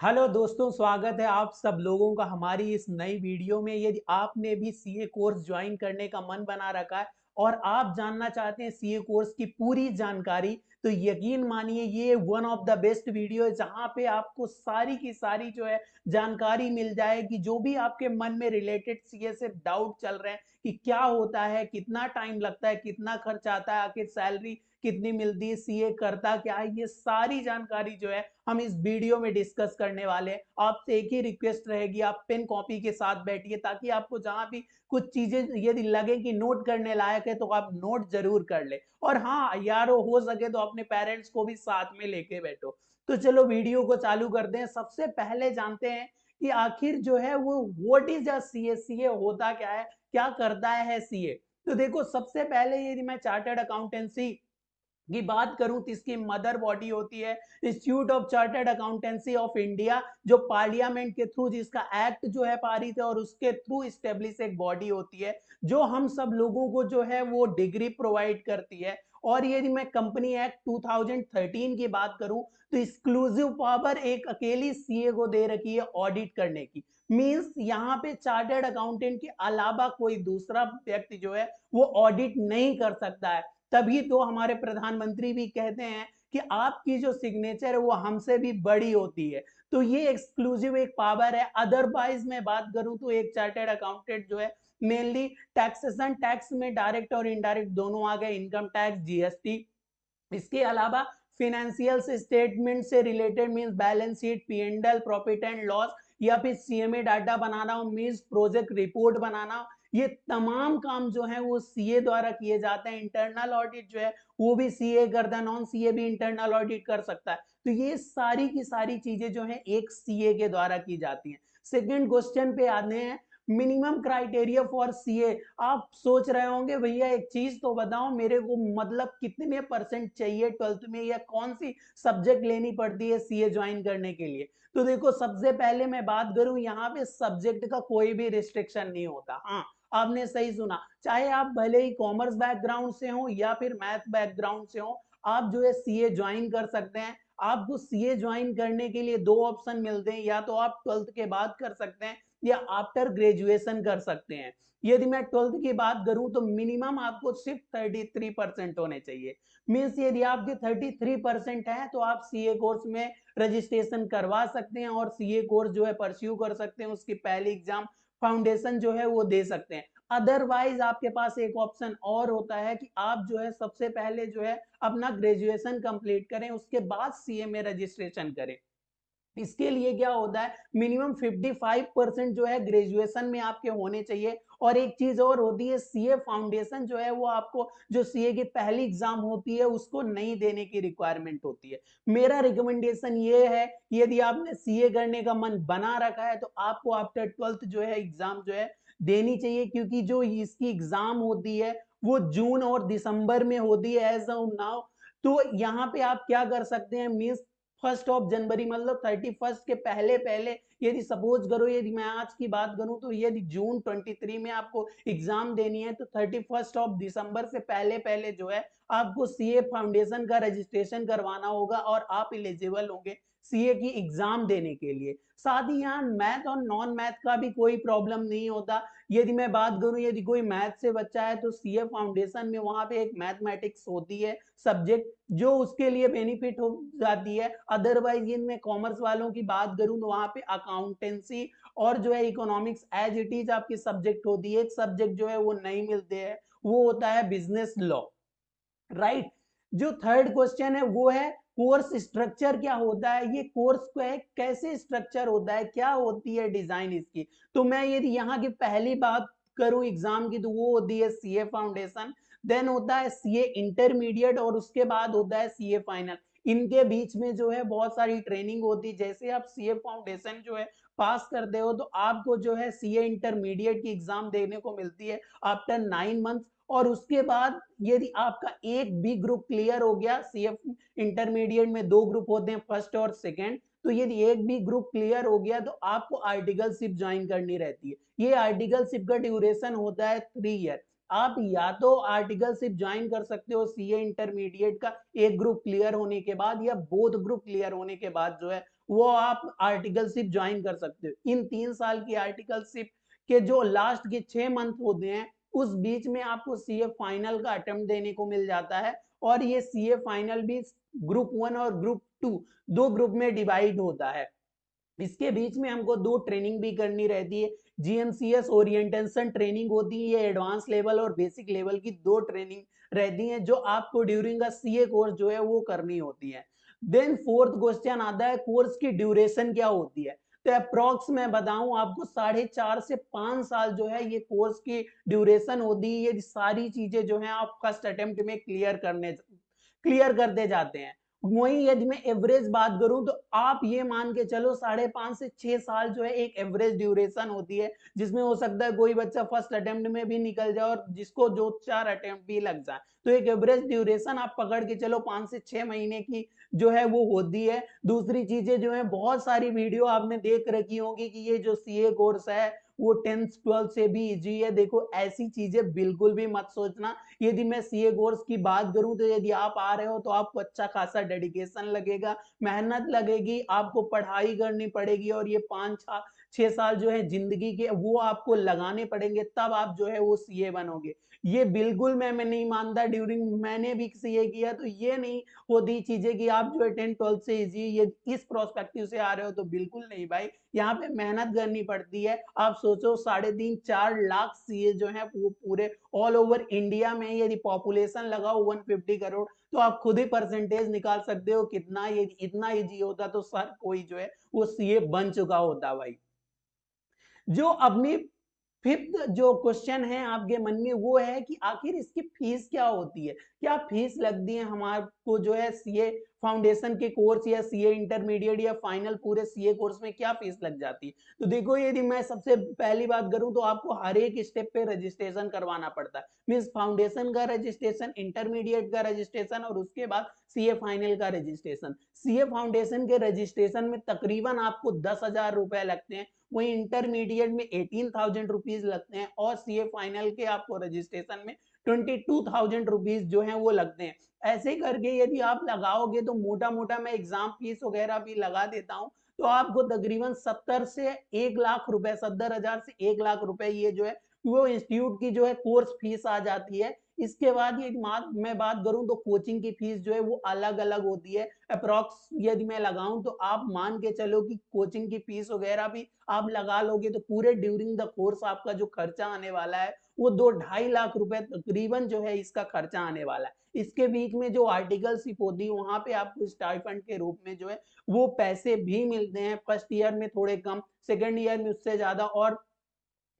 Hello दोस्तों, स्वागत है आप सब लोगों का हमारी इस नई वीडियो में। यदि आपने भी सीए कोर्स ज्वाइन करने का मन बना रखा है और आप जानना चाहते हैं सीए कोर्स की पूरी जानकारी, तो यकीन मानिए ये one of the best video है जहां पे आपको सारी की सारी जो है जानकारी मिल जाएगी। जो भी आपके मन में रिलेटेड सीए से डाउट चल रहे हैं कि क्या होता है, कितना टाइम लगता है, कितना खर्च आता है, आखिर सैलरी कितनी मिलती है, सीए करता क्या है, ये सारी जानकारी जो है हम इस वीडियो में डिस्कस करने वाले हैं। आपसे एक ही रिक्वेस्ट रहेगी, आप पेन कॉपी के साथ बैठिए ताकि आपको जहां भी कुछ चीजें यदि लगे कि नोट करने लायक है तो आप नोट जरूर कर ले। और हाँ यारो, हो सके तो अपने पेरेंट्स को भी साथ में लेके बैठो। तो चलो वीडियो को चालू करते हैं। सबसे पहले जानते हैं कि आखिर जो है वो what is a CA, CA होता क्या है, क्या करता है सीए। तो देखो, सबसे पहले यदि मैं चार्टर्ड अकाउंटेंसी की बात करूं तो इसकी मदर बॉडी होती है institute of chartered accountancy of India, जो पार्लियामेंट के थ्रू जिसका एक्ट जो है पारित है और उसके थ्रू स्टेब्लिश एक बॉडी होती है जो हम सब लोगों को जो है वो डिग्री प्रोवाइड करती है। और यदि मैं कंपनी एक्ट 2013 की बात करूं तो एक्सक्लूसिव पावर एक अकेली सीए को दे रखी है ऑडिट करने की। मींस यहाँ पे चार्टर्ड अकाउंटेंट के अलावा कोई दूसरा व्यक्ति जो है वो ऑडिट नहीं कर सकता है। तभी तो हमारे प्रधानमंत्री भी कहते हैं कि आपकी जो सिग्नेचर है वो हमसे भी बड़ी होती है। तो ये एक्सक्लूसिव एक पावर है। अदरवाइज मैं बात करूं तो एक चार्टर्ड अकाउंटेंट जो है मेनली टैक्सेशन, टैक्स में डायरेक्ट और इनडायरेक्ट दोनों आ गए, इनकम टैक्स, जीएसटी। इसके अलावा फिनेंशियल स्टेटमेंट से related means balance sheet, P and L, profit and loss, या फिर सीएमए डाटा बनाना हो, मींस प्रोजेक्ट रिपोर्ट बनाना हो, ये तमाम काम जो है वो सीए द्वारा किए जाते हैं। इंटरनल ऑडिट जो है वो भी सीए करता है, नॉन सीए भी इंटरनल ऑडिट कर सकता है। तो ये सारी की सारी चीजें जो है एक सीए के द्वारा की जाती हैं। सेकंड क्वेश्चन पे आते हैं, मिनिमम क्राइटेरिया फॉर सीए। आप सोच रहे होंगे भैया एक चीज तो बताओ मेरे को, मतलब कितने परसेंट चाहिए 12th में, या कौन सी सब्जेक्ट लेनी पड़ती है सीए ज्वाइन करने के लिए। तो देखो, सबसे पहले मैं बात करूं, यहाँ पे सब्जेक्ट का कोई भी रिस्ट्रिक्शन नहीं होता। हाँ, आपने सही सुना, चाहे आप भले ही कॉमर्स बैकग्राउंड से हो या फिर मैथ बैकग्राउंड से हो, आप जो है सीए ज्वाइन कर सकते हैं। आपको सीए ज्वाइन करने के लिए दो ऑप्शन मिलते हैं, या तो आप 12th के बाद कर सकते हैं या आफ्टर ग्रेजुएशन कर सकते हैं। यदि मैं 12th की बात करूं तो मिनिमम आपको सिर्फ 33% होने चाहिए। मीन्स यदि आपके 33% है तो आप सीए कोर्स में रजिस्ट्रेशन करवा सकते हैं और सीए कोर्स जो है परस्यू कर सकते हैं। उसकी पहली एग्जाम फाउंडेशन जो है वो दे सकते हैं। अदरवाइज आपके पास एक ऑप्शन और होता है कि आप जो है सबसे पहले जो है अपना ग्रेजुएशन कंप्लीट करें, उसके बाद सीए में रजिस्ट्रेशन करें। इसके लिए क्या होता है, मिनिमम 55% जो है ग्रेजुएशन में आपके होने चाहिए। और एक चीज और होती है, सीए फाउंडेशन जो है वो आपको, जो सीए की पहली एग्जाम होती है उसको नहीं देने की रिक्वायरमेंट होती है। मेरा रिकमेंडेशन ये है, यदि आपने सीए करने का मन बना रखा है तो आपको आफ्टर 12th जो है एग्जाम जो है देनी चाहिए, क्योंकि जो इसकी एग्जाम होती है वो जून और दिसंबर में होती है एज ऑफ नाउ। तो यहाँ पे आप क्या कर सकते हैं, मीन्स 1 जनवरी मतलब 31 के पहले पहले, यदि सपोज करो, यदि मैं आज की बात करूं तो यदि जून 23 में आपको एग्जाम देनी है तो 31 दिसंबर से पहले पहले जो है आपको सीए फाउंडेशन का रजिस्ट्रेशन करवाना होगा और आप एलिजिबल होंगे सीए की एग्जाम देने के लिए। साथ ही यहाँ मैथ और नॉन मैथ का भी कोई प्रॉब्लम नहीं होता। यदि मैं बात करूं, यदि कोई मैथ से बच्चा है तो सीए फाउंडेशन में वहां पे एक मैथमेटिक्स होती है सब्जेक्ट, जो उसके लिए बेनिफिट हो जाती है। अदरवाइज इनमें कॉमर्स वालों की बात करूं तो वहां पे अकाउंटेंसी और जो है इकोनॉमिक्स एज इट इज आपकी सब्जेक्ट होती है। एक सब्जेक्ट जो है वो नहीं मिलते हैं, वो होता है बिजनेस लॉ। राइट। जो थर्ड क्वेश्चन है वो है कोर्स स्ट्रक्चर क्या होता है, ये कोर्स को है कैसे स्ट्रक्चर होता है, क्या होती है डिजाइन इसकी। तो मैं यदि यहाँ की पहली बात करूं एग्जाम की तो वो होती है सीए फाउंडेशन, देन होता है सीए इंटरमीडिएट और उसके बाद होता है सीए फाइनल। इनके बीच में जो है बहुत सारी ट्रेनिंग होती है। जैसे आप सीए फाउंडेशन जो है पास करते हो तो आपको जो है सीए इंटरमीडिएट की एग्जाम देने को मिलती है आफ्टर 9 मंथ। और उसके बाद यदि आपका एक भी ग्रुप क्लियर हो गया, सीएफ इंटरमीडिएट में दो ग्रुप होते हैं, फर्स्ट और सेकंड, तो यदि एक भी ग्रुप क्लियर हो गया तो आपको आर्टिकलशिप ज्वाइन करनी रहती है। ये आर्टिकलशिप का ड्यूरेशन होता है 3 ईयर। आप या तो आर्टिकलशिप ज्वाइन कर सकते हो सीए इंटरमीडिएट का एक ग्रुप क्लियर होने के बाद, या बोथ ग्रुप क्लियर होने के बाद जो है वो आप आर्टिकलशिप ज्वाइन कर सकते हो। इन 3 साल की आर्टिकलशिप के जो लास्ट के 6 मंथ होते हैं, उस बीच में आपको सीए फाइनल का अटेम्प्ट देने को मिल जाता है। और ये सीए फाइनल भी ग्रुप 1 और ग्रुप 2 दो ग्रुप में डिवाइड होता है। इसके बीच में हमको 2 ट्रेनिंग भी करनी रहती है। जीएमसीएस ओरिएंटेशन ट्रेनिंग होती है, ये एडवांस लेवल और बेसिक लेवल की 2 ट्रेनिंग रहती हैं, जो आपको ड्यूरिंग अ सीए कोर्स जो है वो करनी होती है। देन फोर्थ क्वेश्चन आता है, कोर्स की ड्यूरेशन क्या होती है? तो अप्रॉक्स मैं बताऊं आपको 4.5 से 5 साल जो है ये कोर्स की ड्यूरेशन होती है। ये सारी चीजें जो है आप फर्स्ट अटेम्प्ट में क्लियर करते जाते हैं। वहीं यदि मैं एवरेज बात करूं तो आप ये मान के चलो 5.5 से 6 साल जो है एक एवरेज ड्यूरेशन होती है, जिसमें हो सकता है कोई बच्चा फर्स्ट अटेम्प्ट में भी निकल जाए और जिसको जो 4 अटेम्प्ट भी लग जाए। तो एक एवरेज ड्यूरेशन आप पकड़ के चलो 5 से 6 महीने की जो है वो होती है। दूसरी चीजें जो है, बहुत सारी वीडियो आपने देख रखी होगी कि ये जो सीए कोर्स है वो 10th 12th से भी इजी है। देखो ऐसी चीजें बिल्कुल भी मत सोचना। यदि मैं सीए कोर्स की बात करूं तो यदि आप आ रहे हो तो आपको अच्छा खासा डेडिकेशन लगेगा, मेहनत लगेगी, आपको पढ़ाई करनी पड़ेगी और ये 5-6 साल जो है जिंदगी के वो आपको लगाने पड़ेंगे, तब आप जो है वो सीए बनोगे। ये बिल्कुल मैं नहीं मानता। ड्यूरिंग मैंने भी सीए किया तो ये नहीं होती चीजें कि आप जो है 10th 12th से इजी ये इस प्रोस्पेक्टिव से आ रहे हो, तो बिल्कुल नहीं भाई। यहाँ पे मेहनत करनी पड़ती है। आप सोचो 3.5-4 लाख सीए जो है वो पूरे ऑल ओवर इंडिया में, यदि पॉपुलेशन लगाओ 150 करोड़, तो आप खुद ही परसेंटेज निकाल सकते हो कितना। ये इतना इजी होता तो सर कोई जो है वो सीए बन चुका होता भाई। जो अपनी फिफ्थ जो क्वेश्चन है आपके मन में वो है कि आखिर इसकी फीस क्या होती है, क्या फीस लगती है हमारे को जो है सीए फाउंडेशन के कोर्स या सीए इंटरमीडिएट या फाइनल पूरे सीए कोर्स में क्या फीस लग जाती है? तो देखो यदि मैं सबसे पहली बात करूं तो आपको हर एक स्टेप पे रजिस्ट्रेशन करवाना पड़ता है। मीन्स फाउंडेशन का रजिस्ट्रेशन, इंटरमीडिएट का रजिस्ट्रेशन और उसके बाद सीए फाइनल का रजिस्ट्रेशन। सीए फाउंडेशन के रजिस्ट्रेशन में तकरीबन आपको 10,000 रुपए लगते हैं, वहीं इंटरमीडिएट में 18,000 रुपीज लगते हैं और सीए फाइनल के आपको रजिस्ट्रेशन में 22,000 रुपीज जो है वो लगते हैं। ऐसे करके यदि आप लगाओगे तो मोटा मोटा मैं एग्जाम फीस वगैरह भी लगा देता हूँ, तो आपको तकरीबन 70 से 1 लाख रुपए, 70,000 से 1 लाख रुपए ये जो है वो इंस्टीट्यूट की जो है कोर्स फीस आ जाती है। इसके बाद ये मैं बात करूं तो कोचिंग की फीस जो है वो अलग अलग होती है। अप्रॉक्स यदि मैं लगाऊं तो आप मान के चलो कि कोचिंग की फीस वगैरह भी आप लगा लोगे तो पूरे ड्यूरिंग द कोर्स आपका जो खर्चा आने वाला है वो 2-2.5 लाख रुपए तकरीबन जो है इसका खर्चा आने वाला है। इसके बीच में जो आर्टिकलशिप होती है वहां पे आपको स्टाइपेंड के रूप में जो है वो पैसे भी मिलते हैं। फर्स्ट ईयर में थोड़े कम, सेकेंड ईयर में उससे ज्यादा और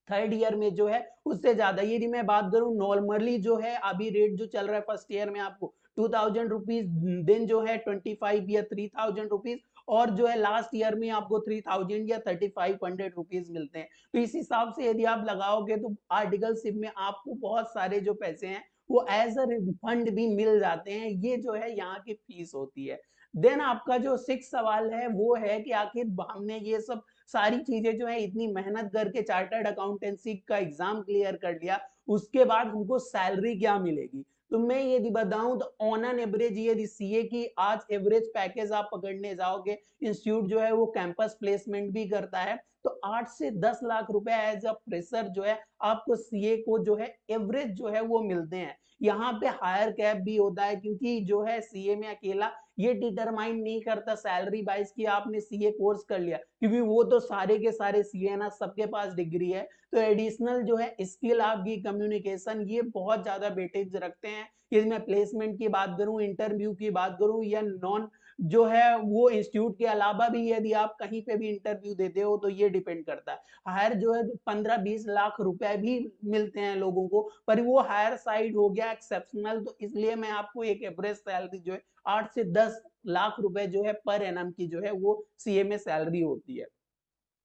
थर्ड ईयर में जो है उससे ज्यादा। यदि मैं बात करूं नॉर्मली जो है अभी रेट जो चल रहा है फर्स्ट ईयर में आपको 2,000 रुपीज, देन जो है 25 या 3,000 रुपीज, और जो है लास्ट ईयर में आपको 3,000 या 3,500 रुपीज मिलते हैं। तो इस हिसाब से यदि आप लगाओगे तो आर्टिकलशिप में आपको बहुत सारे जो पैसे हैं वो एज अ रिफंड भी मिल जाते हैं। ये जो है यहाँ की फीस होती है। देन आपका जो सिक्स सवाल है वो है कि आखिर हमने ये सब सारी चीजें जो है इतनी मेहनत करके चार्टर्ड अकाउंटेंसी का एग्जाम क्लियर कर लिया, उसके बाद हमको सैलरी क्या मिलेगी? तो मैं यदि बताऊं तो ऑन एन एवरेज यदि सीए की आज एवरेज पैकेज आप पकड़ने जाओगे, इंस्टीट्यूट जो है वो कैंपस प्लेसमेंट भी करता है, तो 8 से 10 लाख रुपए एज अ फ्रेशर जो है आपको सीए को जो है एवरेज जो है वो मिलते हैं। यहाँ पे हायर कैप भी होता है, क्योंकि जो है सीए में अकेला ये डिटरमाइन नहीं करता सैलरी वाइज कि आपने सीए कोर्स कर लिया, क्योंकि वो तो सारे के सारे सीए ना सबके पास डिग्री है। तो एडिशनल जो है स्किल आपकी कम्युनिकेशन ये बहुत ज्यादा वेटेज रखते हैं। यदि मैं प्लेसमेंट की बात करूं, इंटरव्यू की बात करूं या नॉन जो है वो इंस्टीट्यूट के अलावा भी यदि आप कहीं पे भी इंटरव्यू देते हो तो ये डिपेंड करता है। हायर जो है 15-20 लाख रुपए भी मिलते हैं लोगों को, पर वो हायर साइड हो गया एक्सेप्शनल, तो इसलिए मैं आपको एक एवरेज सैलरी जो है 8 से 10 लाख रुपए जो है पर एनम की जो है वो सीए में सैलरी होती है।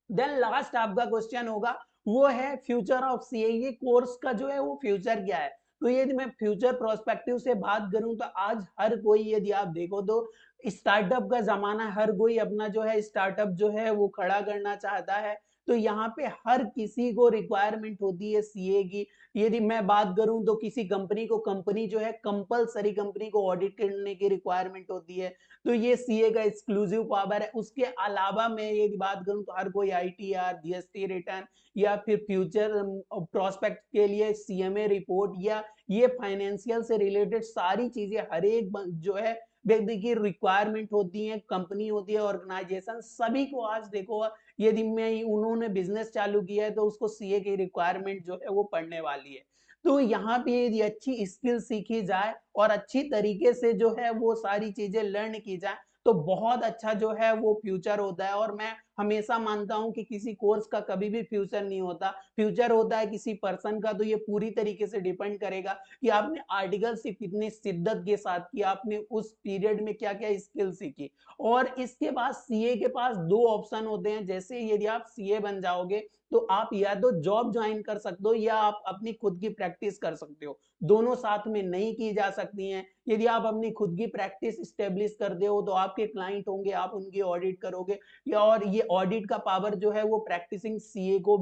देन लास्ट आपका क्वेश्चन होगा वो है फ्यूचर ऑफ सीए, ये कोर्स का जो है वो फ्यूचर क्या है? तो यदि मैं फ्यूचर प्रोस्पेक्टिव से बात करूं तो आज हर कोई यदि आप देखो तो स्टार्टअप का ज़माना है, हर कोई अपना जो है स्टार्टअप जो है वो खड़ा करना चाहता है। तो यहाँ पे हर किसी को रिक्वायरमेंट होती है सीए की। यदि मैं बात करूँ तो किसी कंपनी जो है कंपल्सरी कंपनी को ऑडिट करने की रिक्वायरमेंट होती है। तो ये सीए का एक्सक्लूसिव पावर है। उसके अलावा मैं यदि बात करूँ तो हर कोई आईटीआर, जीएसटी रिटर्न या फिर फ्यूचर प्रोस्पेक्ट के लिए सीएमए रिपोर्ट या ये फाइनेंशियल से रिलेटेड सारी चीज़ें हर एक जो है व्यक्ति की रिक्वायरमेंट होती है, कंपनी होती है, ऑर्गेनाइजेशन सभी को आज देखो यदि मैं उन्होंने बिज़नेस चालू किया है तो उसको सीए की रिक्वायरमेंट जो है वो पड़ने वाली है। तो यहाँ पे यदि अच्छी स्किल सीखी जाए और अच्छी तरीके से जो है वो सारी चीज़ें लर्न की जाए, तो बहुत अच्छा जो है वो फ्यूचर होता है और मैं हमेशा मानता हूँ कि किसी कोर्स का कभी भी फ्यूचर नहीं होता। फ्यूचर होता है किसी पर्सन का तो ये पूरी तरीके से डिपेंड करेगा कि आपने आर्टिकलशिप कितनी शिद्दत के साथ की, आपने उस पीरियड में क्या-क्या स्किल सीखी। और इसके बाद सीए के पास 2 ऑप्शन होते हैं, जैसे यदि आप सीए बन जाओगे, तो आप या तो जॉब जॉइन कर सकते हो या आप अपनी खुद की प्रैक्टिस कर सकते हो। दोनों साथ में नहीं की जा सकती हैं। यदि आप अपनी खुद की प्रैक्टिस एस्टेब्लिश करते हो, तो आपके क्लाइंट होंगे, आप उनकी ऑडिट करोगे या और ये ऑडिट का पावर जो है वो प्रैक्टिसिंग सीए को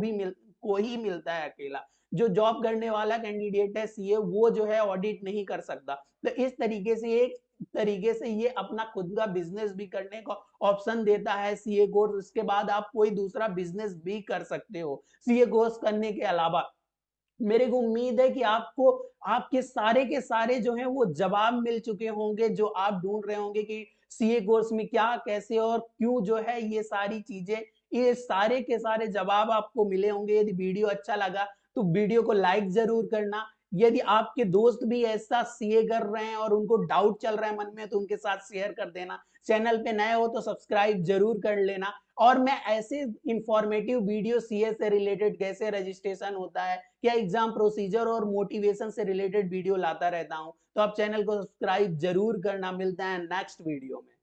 ही मिलता है अकेला। जो जॉब करने वाला कैंडिडेट है सीए वो जो है ऑडिट नहीं कर सकता। तो इस तरीके से ये अपना खुद का बिज़नेस भी करने का ऑप्शन देता है सीए कोर्स। उसके बाद आप कोई दूसरा बिज़नेस भी कर सकते हो, सीए कोर्स करने के अलावा। मेरे को उम्मीद है कि आपको आपके सारे के सारे जो हैं वो जवाब मिल चुके होंगे जो आप ढूँढ रहे होंगे कि सीए कोर्स में क्या, कैसे और क्यों जो है ये सारी चीज़ें, ये सारे के सारे जवाब आपको मिले होंगे। यदि वीडियो अच्छा लगा तो वीडियो को लाइक ज़रूर करना। यदि आपके दोस्त भी ऐसा सीए कर रहे हैं और उनको डाउट चल रहा है मन में तो उनके साथ शेयर कर देना। चैनल पे नए हो तो सब्सक्राइब ज़रूर कर लेना। और मैं ऐसे इंफॉर्मेटिव वीडियो सीए से रिलेटेड कैसे रजिस्ट्रेशन होता है, क्या एग्जाम प्रोसीजर और मोटिवेशन से रिलेटेड वीडियो लाता रहता हूँ। तो आप चैनल को सब्सक्राइब जरूर करना। मिलते हैं नेक्स्ट वीडियो में।